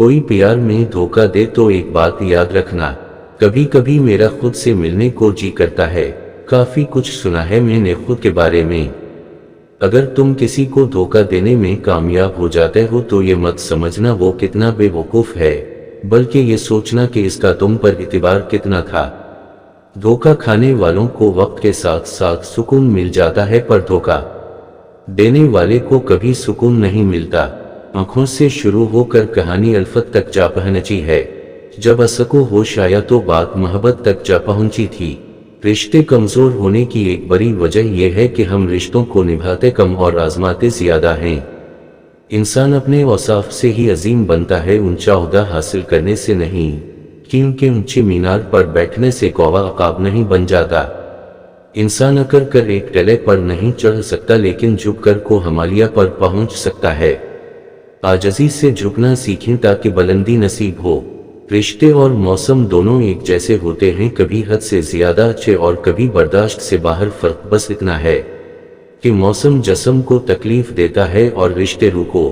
کوئی پیار میں دھوکہ دے تو ایک بات یاد رکھنا، کبھی کبھی میرا خود سے ملنے کو جی کرتا ہے۔ کافی کچھ سنا ہے میں نے خود کے بارے میں۔ اگر تم کسی کو دھوکہ دینے میں کامیاب ہو جاتے ہو تو یہ مت سمجھنا وہ کتنا بے وقوف ہے، بلکہ یہ سوچنا کہ اس کا تم پر اعتبار کتنا تھا۔ دھوکہ کھانے والوں کو وقت کے ساتھ ساتھ سکون مل جاتا ہے، پر دھوکہ دینے والے کو کبھی سکون نہیں ملتا۔ آنکھوں سے شروع ہو کر کہانی الفت تک جا پہنچی ہے، جب اسکو ہوش آیا تو بات محبت تک جا پہنچی تھی۔ رشتے کمزور ہونے کی ایک بڑی وجہ یہ ہے کہ ہم رشتوں کو نبھاتے کم اور آزماتے زیادہ ہیں۔ انسان اپنے اوصاف سے ہی عظیم بنتا ہے، اونچا عہدہ حاصل کرنے سے نہیں، کیونکہ اونچے مینار پر بیٹھنے سے کوہ عقاب نہیں بن جاتا۔ انسان اکڑ کر ایک ٹلے پر نہیں چڑھ سکتا، لیکن جھک کر کو ہمالیہ پر پہنچ سکتا ہے۔ عاجزی سے جھکنا سیکھیں تاکہ بلندی نصیب ہو۔ رشتے اور موسم دونوں ایک جیسے ہوتے ہیں، کبھی حد سے زیادہ اچھے اور کبھی برداشت سے باہر۔ فرق بس اتنا ہے کہ موسم جسم کو تکلیف دیتا ہے اور رشتے روح کو۔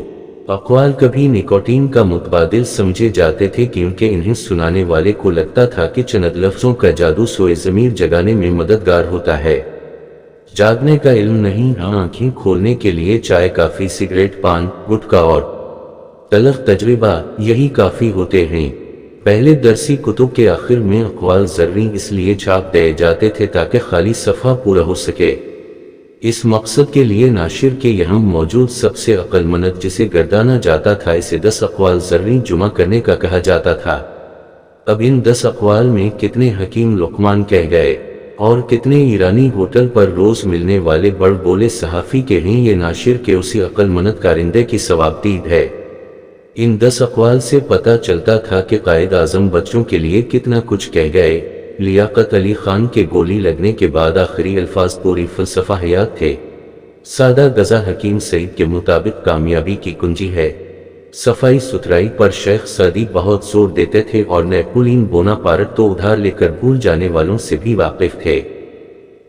اقوال کبھی نکوٹین کا متبادل سمجھے جاتے تھے، کیونکہ انہیں سنانے والے کو لگتا تھا کہ چند لفظوں کا جادو سوئے ضمیر جگانے میں مددگار ہوتا ہے۔ جاگنے کا علم نہیں، آنکھیں کھولنے کے لیے چائے کافی، سگریٹ، پان، گٹکا اور تلخ تجربہ یہی کافی ہوتے ہیں۔ پہلے درسی کتب کے آخر میں اقوال ضروری اس لیے چھاپ دیے جاتے تھے تاکہ خالی صفحہ پورا ہو سکے۔ اس مقصد کے لیے ناشر کے یہاں موجود سب سے عقل مند جسے گردانا جاتا تھا، اسے 10 اقوال ضروری جمع کرنے کا کہا جاتا تھا۔ اب ان 10 اقوال میں کتنے حکیم لقمان کہہ گئے اور کتنے ایرانی ہوٹل پر روز ملنے والے بڑ بولے صحافی کے ہیں، یہ ناشر کے اسی عقل مند کارندے کی ثوابدید ہے۔ ان 10 اقوال سے پتہ چلتا تھا کہ قائد اعظم بچوں کے لیے کتنا کچھ کہہ گئے۔ لیاقت علی خان کے گولی لگنے کے بعد آخری الفاظ پوری فلسفہ حیات تھے۔ سادہ غذا حکیم سعید کے مطابق کامیابی کی کنجی ہے۔ صفائی ستھرائی پر شیخ سعدی بہت زور دیتے تھے اور نیپولین بوناپارٹ تو ادھار لے کر بھول جانے والوں سے بھی واقف تھے۔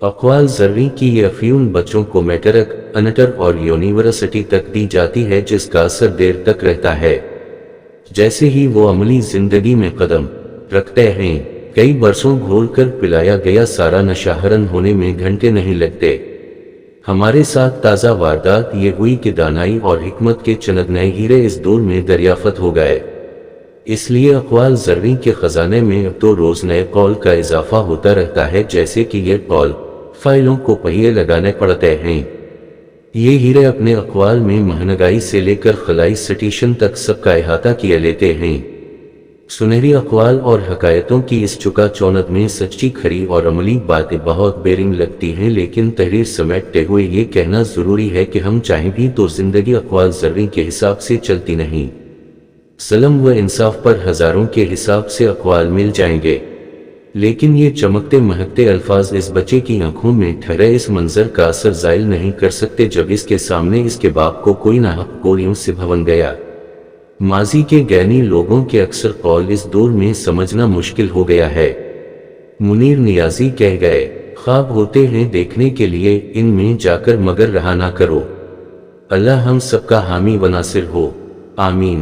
اقوال ضروری کی یہ افیون بچوں کو میٹرک، انٹر اور یونیورسٹی تک دی جاتی ہے، جس کا اثر دیر تک رہتا ہے۔ جیسے ہی وہ عملی زندگی میں قدم رکھتے ہیں، کئی برسوں گھول کر پلایا گیا سارا نشہ حرن ہونے میں گھنٹے نہیں لگتے۔ ہمارے ساتھ تازہ واردات یہ ہوئی کہ دانائی اور حکمت کے چند نئے ہیرے اس دور میں دریافت ہو گئے۔ اس لیے اقوال ضروری کے خزانے میں اب تو روز نئے قول کا اضافہ ہوتا رہتا ہے، جیسے کہ یہ قول فائلوں کو پہیے لگانے پڑتے ہیں۔ یہ ہیرے اپنے اقوال میں مہنگائی سے لے کر خلائی سٹیشن تک سب کا احاطہ کیے لیتے ہیں۔ سنہری اقوال اور حکایتوں کی اس چکا چوند میں سچی کھری اور عملی باتیں بہت بیرنگ لگتی ہیں، لیکن تحریر سمیٹتے ہوئے یہ کہنا ضروری ہے کہ ہم چاہیں بھی تو زندگی اقوال ضروری کے حساب سے چلتی نہیں۔ ظلم و انصاف پر ہزاروں کے حساب سے اقوال مل جائیں گے، لیکن یہ چمکتے مہکتے الفاظ اس بچے کی آنکھوں میں ٹھہرے اس منظر کا اثر زائل نہیں کر سکتے جب اس کے سامنے اس کے باپ کو کوئی ناحق گولیوں سے بھون گیا۔ ماضی کے گینی لوگوں کے اکثر قول اس دور میں سمجھنا مشکل ہو گیا ہے۔ منیر نیازی کہہ گئے، خواب ہوتے ہیں دیکھنے کے لیے، ان میں جا کر مگر رہا نہ کرو۔ اللہ ہم سب کا حامی و ناصر ہو، آمین۔